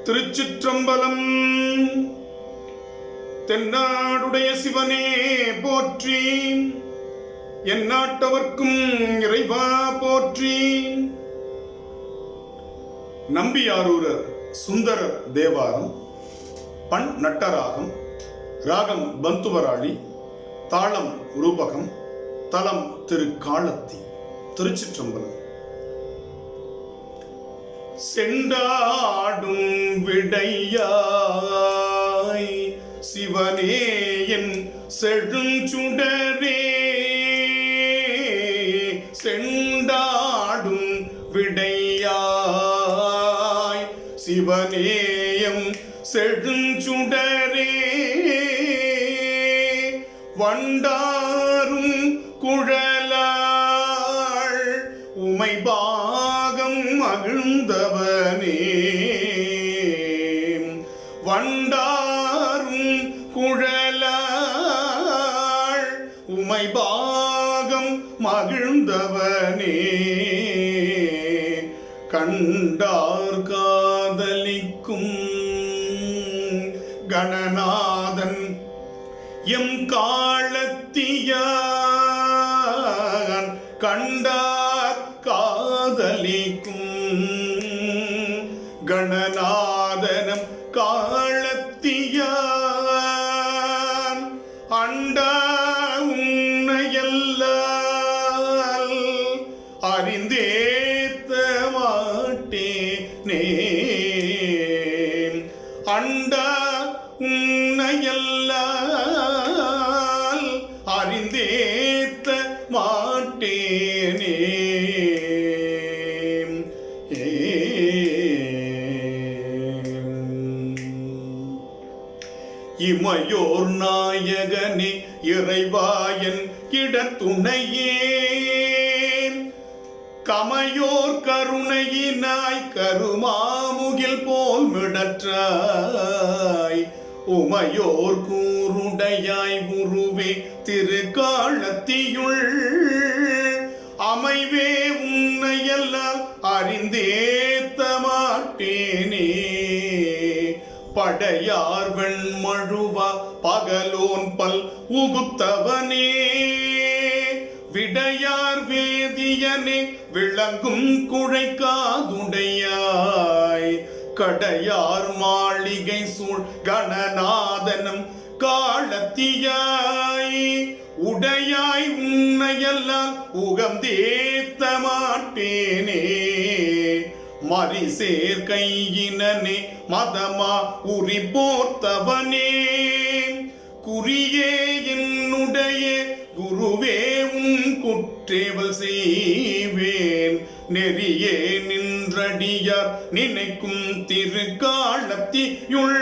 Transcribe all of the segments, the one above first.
திருச்சிற்றம்பலம். தென்னாடுடைய சிவனே போற்றி, எந்நாட்டவர்க்கும் இறைவா போற்றி. நம்பியாரூரர் சுந்தரர் தேவாரம். பண் நட்டராகம், ராகம் பந்துவராளி, தாளம் ரூபகம், தலம் திருக்காலத்தி. திருச்சிற்றம்பலம். செண்டாடும் விடையாய் சிவனே என் செழுஞ்சுடரே, செண்டாடும் விடையாய் சிவனேயம் செழுஞ்சுடரே, வண்டாரும் குழலாள் உமை பாகம் மகிழ்ந்தவனே, வண்டாரும் குழலாள் உமை பாகம் மகிழ்ந்தவனே, கண்டார் காதலிக்கும் கணநாதன் எம் காலத்தியான், கண்டார் காதலிக்கும் கணநாதனம் காலத்தியான், அண்டா உன்னையல்லால் அறிந்தேத்த மாட்டேனே, அண்டா உன்னையல்லால் அறிந்தேத்த மாட்டேனே. இமையோர் நாயகனே இறைவாயன் இடத்துணையே, கமையோர் கருணையினாய் கருமாமுகில் போல் மிடற்றாய், உமையோர் கூருடையாய் உருவே திருக்காலத்தியுள், அமைவே உன்னையெல்லாம் அறிந்தேத்த மாட்டேனே, படையார் வெண்மழுவா பகலோன் பல் உகுத்தவனே, விடையார் வேதியனே விளங்கும் குழைக்காதுடையாய், கடையார் மாளிகை சூழ் கணநாதனம் காலத்தியாய், உடையாய் உன்னையெல்லாம் உகந்தேத்த மாட்டேனே, மரிசேர் கையினே மதமா உரி போர்த்தவனே, குறியே என்னுடைய குருவே உன் குற்றேவல் செய்வேன், நெறியே நின்றடியார் நினைக்கும் திருக்காலத்தியுள்,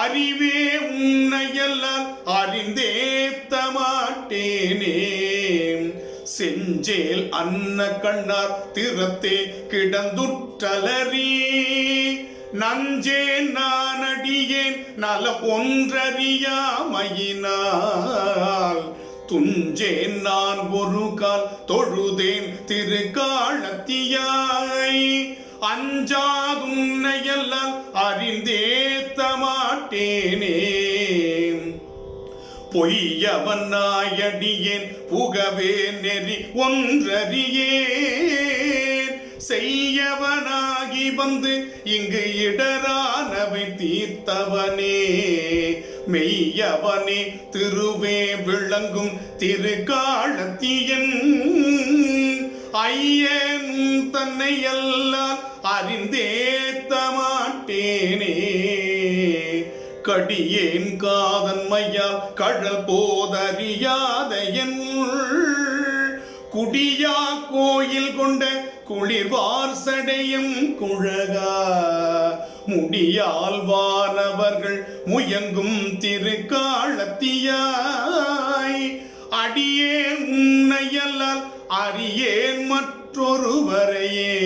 அறிவே உன்னையெல்லாம் அறிந்தேத்த மாட்டேனே, செஞ்சேல் அன்ன கண்ணார் திறத்தே கிடந்துற்றலறி, நஞ்சே நான் அடியேன் நல ஒன்றறியாமையினால், துஞ்சேன் நான் ஒரு கால் தொழுதேன் திருக்காலத்தியாய், அஞ்சாதுன்னையெல்லாம் அறிந்தேத்த மாட்டேனே, பொய்யவன் நாயடியேன் புகவே நெறி ஒன்றறியேன், செய்யவனாகி வந்து இங்கு இடரானவை தீர்த்தவனே, மெய்யவனே திருவே விளங்கும் திருக்காலத்தியன், ஐயன் தன்னையெல்லாம் அறிந்தேத்த மாட்டேனே, கடியேன் காதன்மையால் கழல் போதறியாத என் குடியா கோயில் கொண்ட குளிர்வார் சடையும் குழகா, முடியால் வானவர்கள் முயங்கும் திருக்காலத்தியாய், அடியேன் உன்னையல்லால் அறியேன் மற்றொருவரையே,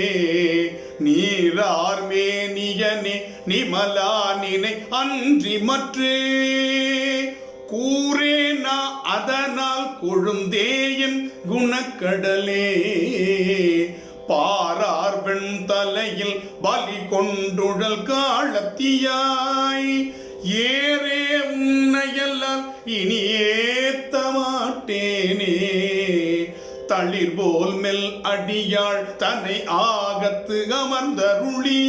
நீரார் மேனியனே நிமலா நினை அன்றி மற்றே, கூரேனா அதனால் கொழுந்தேயன் குணக்கடலே, பாரார் வெண் தலையில் பலி கொண்டுழல் காலத்தியாய் ஏறே உன்னையெல்லாம் இனி ஏத்த மாட்டேனே தளிர் போல் மெல் அடியாள் தன்னை ஆகத்து அமர்ந்தருளி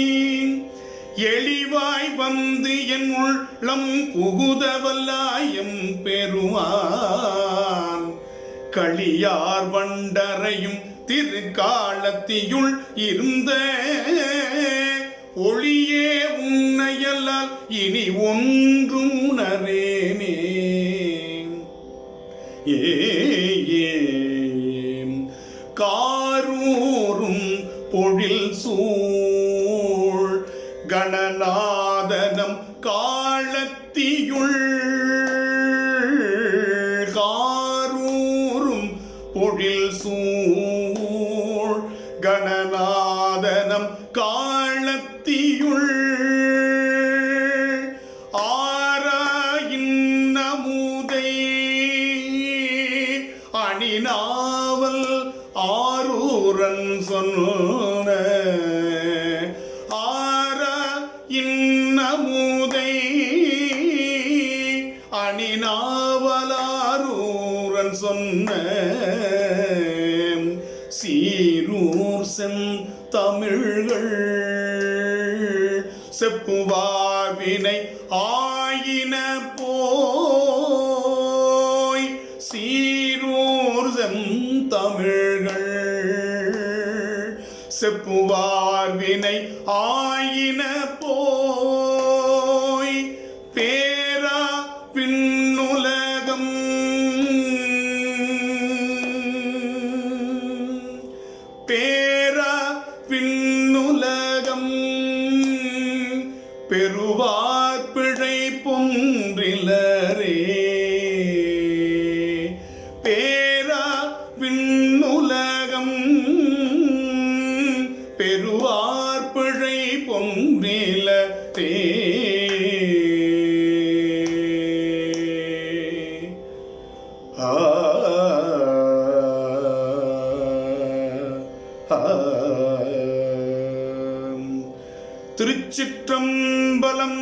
எளிவாய் வந்து என் உள்ளம் புகுதவல்லாயம் பெருமான் களியார் வண்டரையும் திருக்காலத்தியுள் இருந்த ஒளியே உன்னையல்லால் இனி ஒன்றும் உணரேனே காரூரும் பொழில் சூழ் கணநாதனம் காலத்தியுள் காரூரும் பொழில் சூழ் கணநாதனம் காலத்தியுள் ஆராயின்னமுதை அணிநாவல் ஆரூரன் சொன்ன இன்னமுதை அணிநாவலாரூரன் சொன்ன சீரூர் செந்தமிழ்கள் செப்புவாவினை ஆயின போய் சீரூர் செந்தமிழ்கள் செப்புவார்வினை ஆயின போய் பேரா விண்ணுலகம் பேரா விண்ணுலகம் பெருவார் பிழை பொன்றிலரே பேரா விண்ணுலகம் பெருவார் பிழை பொன்றிலரே திருச்சிற்றம்பலம்.